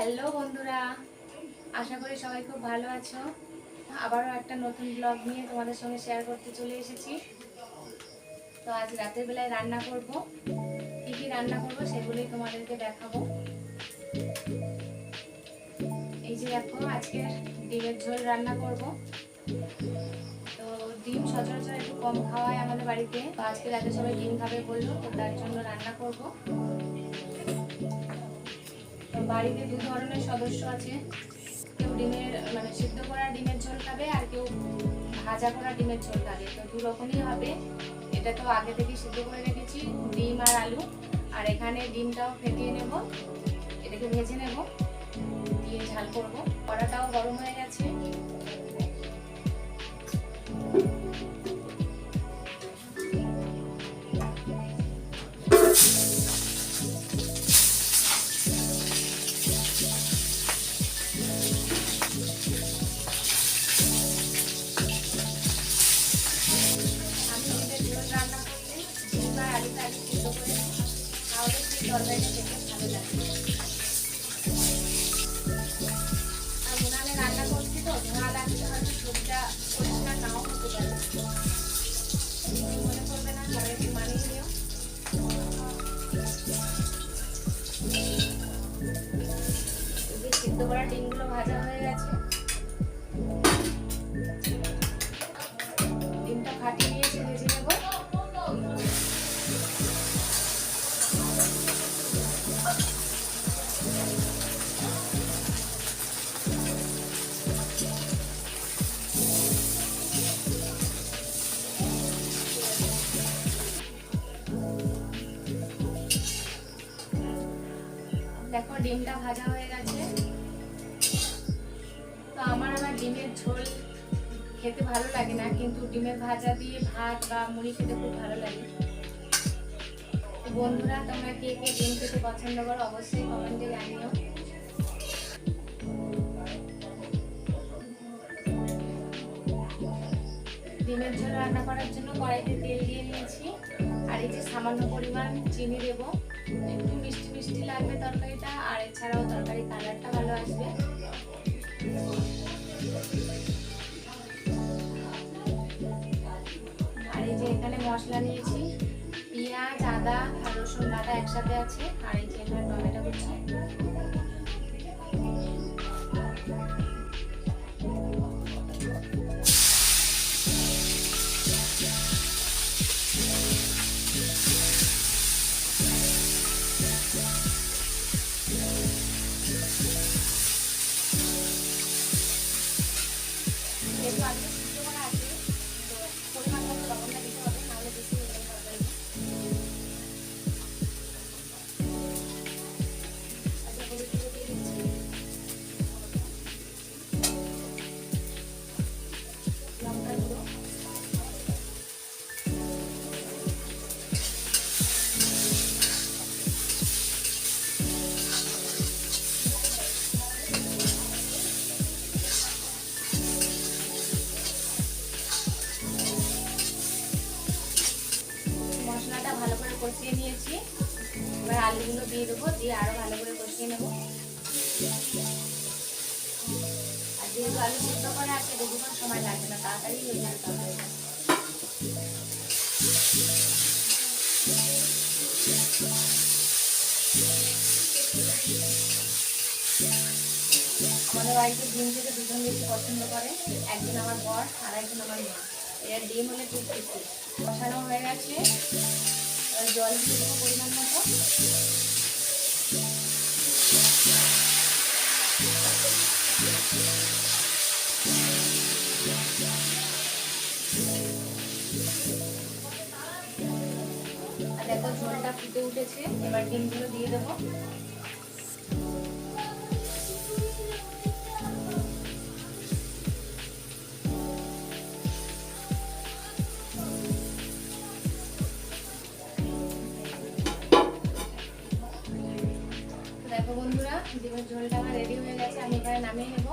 Hello বন্ধুরা, আশা করি সবাই খুব ভালো আছো। আবারও একটা নতুন ব্লগ নিয়ে তোমাদের সঙ্গে শেয়ার করতে চলে এসেছি। তো আজ রাতের বেলায় রান্না করব, কী কী রান্না করব সেগুলোই তোমাদেরকে দেখাবো। এই যে দেখো, আজকে ডিমের ঝোল রান্না করব। তো ডিম সচরাচর একটু কম খাওয়ায় আমাদের বাড়িতে, তো আজকে রাতে সবাই ডিম খাবে বললো, তো তার জন্য রান্না করব। তো বাড়িতে দু ধরনের সদস্য আছে, কেউ ডিমের সিদ্ধ করা ডিমের ঝোল খাবে, আর কেউ ভাজা করা ডিমের ঝোল খাবে। তো দু রকমই হবে। এটা তো আগে থেকে সিদ্ধ করে রেখেছি, ডিম আর আলু। আর এখানে ডিমটাও ফেটিয়ে নেব, এটাকে ভেজে নেব, দিয়ে ঝাল করব। কড়াটাও গরম হয়ে গেছে। তরকারিটা খেতে ভালো লাগে। আর উনানে রান্না করছি তো ধোঁয়া লাগছে, হয়তো সবজিটা পরিষ্কার নাও হতে পারে, মনে করবে না, সবাই একটু মানিয়ে নিও। সিদ্ধ করা ডিমগুলো ভাজা হয়ে গেছে, ডিমটা ফাটিয়ে নিয়েছি, ভেজে নেবো। দেখো ডিমটা ভাজা হয়ে গেছে। তো আমার ডিমের ঝোল খেতে ভালো লাগে না, কিন্তু ডিমের ভাজা দিয়ে ভাত বা মুড়ি খেতে খুব ভালো লাগে। বন্ধুরা, তোমরা কে কে ডিম খেতে পছন্দ করো অবশ্যই কমেন্টে জানিও। ডিমের ঝোল রান্না করার জন্য কড়াইতে তেল দিয়ে নিয়েছি, আর এই যে সামান্য পরিমাণ চিনি দেবো। একটু মিষ্টি মিষ্টি লাগবে তরকারিটা, আর এছাড়াও তরকারি কালারটা ভালো আসবে। আর এই যে এখানে মশলা নিয়েছি, পেঁয়াজ, আদা আর রসুন বাটা একসাথে আছে, আর এই যে এখানে টমেটো কুচি। যেহেতু আলু সিদ্ধ করা আছে, তো পরিমাণ মতো লবণটা দিতে হবে, নাহলে বেশি হয়ে যাবে তরকারিটা। আচ্ছা, হলুদ গুঁড়ো দিয়ে দিচ্ছি, লঙ্কার গুঁড়ো, মশলাটা ভালো করে কষিয়ে নিয়েছি। এবার আলুগুলো দিয়ে দেবো, দিয়ে আরো ভালো করে কষিয়ে নেব। আর যেহেতু আলু সিদ্ধ করা আছে, বেশিক্ষণ সময় লাগবে না, তাড়াতাড়ি হয়ে যাবে তরকারিটা। আমাদের বাড়িতে ডিম খেতে দুজন বেশি পছন্দ করে, একজন আমার বর আর একজন আমার মেয়ে। এর ডিম হলে খুব খুশি। কষানো হয়ে গেছে, জল দিয়ে দেবো পরিমাণ মতো। আর দেখো ঝোলটা ফুটে উঠেছে, এবার ডিমগুলো দিয়ে দেবো। দেখো বন্ধুরা, ডিমের ঝোলটা আমার রেডি হয়ে গেছে, আমি এখানে নামিয়ে নেব।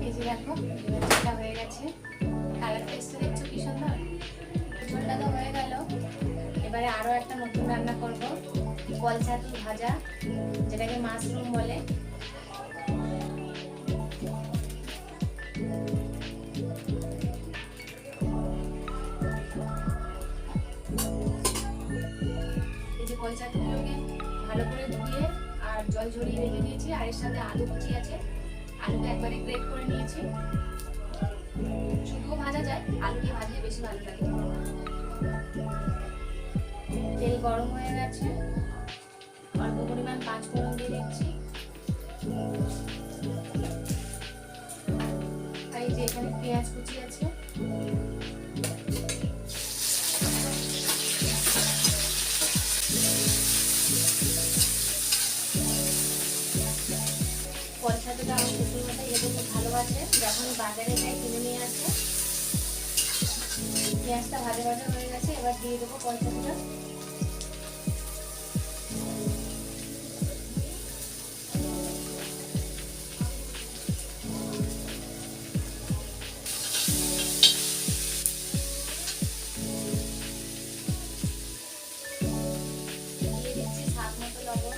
এই যে দেখো ডিমের ঝোলটা হয়ে গেছে, কালারটা এসে দেখছো কি সুন্দর। ঝোলটা তো হয়ে গেল, এবার এবারে আরও একটা নতুন রান্না করব, কল ছাতু ভাজা, যেটাকে মাশরুম বলে। এই যে কল ছাতুগুলোকে ভালো করে ধুয়ে আর জল ঝরিয়ে রেখে দিয়েছি, আর এর সাথে আলু কুচি আছে, আলুকে একবারে গ্রেট করে নিয়েছি। শুধুও ভাজা যায়, আলু দিয়ে ভাজলে বেশি ভালো লাগে। তেল গরম হয়ে গেছে, অল্প পরিমাণ 5 ফোড়ন দিয়ে দিচ্ছি। আর এই যে এখানে পেঁয়াজ কুচি আছে। কল ছাতুটা আমার শ্বশুর মশাই এদের খুব ভালোবাসে, যখন বাজারে যাই কিনে নিয়ে আসে। পেঁয়াজটা ভাজা ভাজা হয়ে গেছে, এবার দিয়ে দেবো কল ছাতুটা। দিয়ে দিচ্ছি স্বাদ মতো লবণ,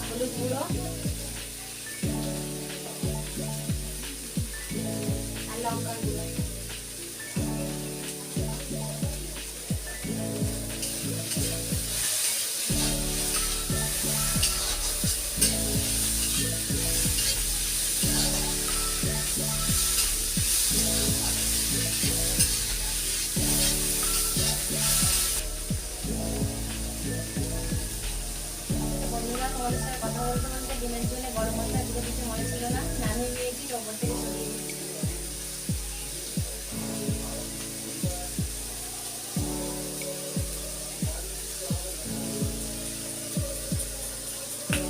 হলুদ গুঁড়ো আর লঙ্কার গুঁড়ো। বন্ধুরা, তোমাদের সাথে কথা বলতে বলতে ডিমের জন্য গরম মশলা গুঁড়ো দিতে মনে ছিল না, নামিয়ে নিয়েছি, ওপর থেকে ছড়িয়ে দিচ্ছি।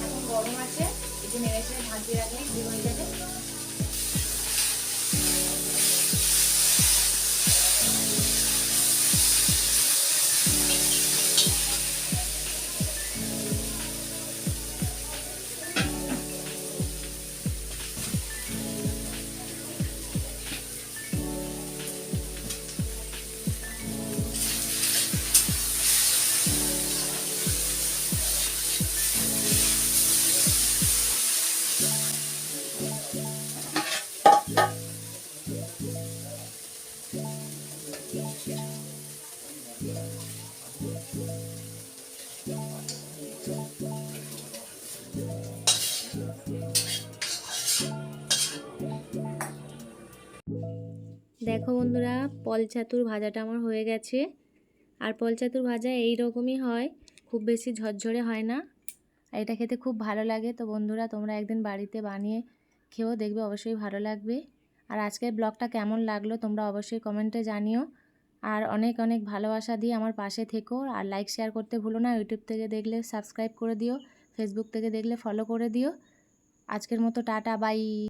এখন গরম আছে, একটু নেড়ে চেড়ে ঢাক দিয়ে রাখলে ঘি হয়ে যাবে। দেখো বন্ধুরা, পল ছাতুর ভাজাটা আমার হয়ে গেছে। আর পল ছাতুর ভাজা এই রকমই হয়, খুব বেশি ঝরঝরে হয় না, আর এটা খেতে খুব ভালো লাগে। তো বন্ধুরা, তোমরা একদিন বাড়িতে বানিয়ে খেয়েও দেখবে, অবশ্যই ভালো লাগবে। আর আজকের ব্লগটা কেমন লাগলো তোমরা অবশ্যই কমেন্টে জানিও। আর অনেক অনেক ভালোবাসা দিয়ে আমার পাশে থেকো, আর লাইক শেয়ার করতে ভুলো না। ইউটিউব থেকে দেখলে সাবস্ক্রাইব করে দিও, ফেসবুক থেকে দেখলে ফলো করে দিও। আজকের মতো টাটা, বাই।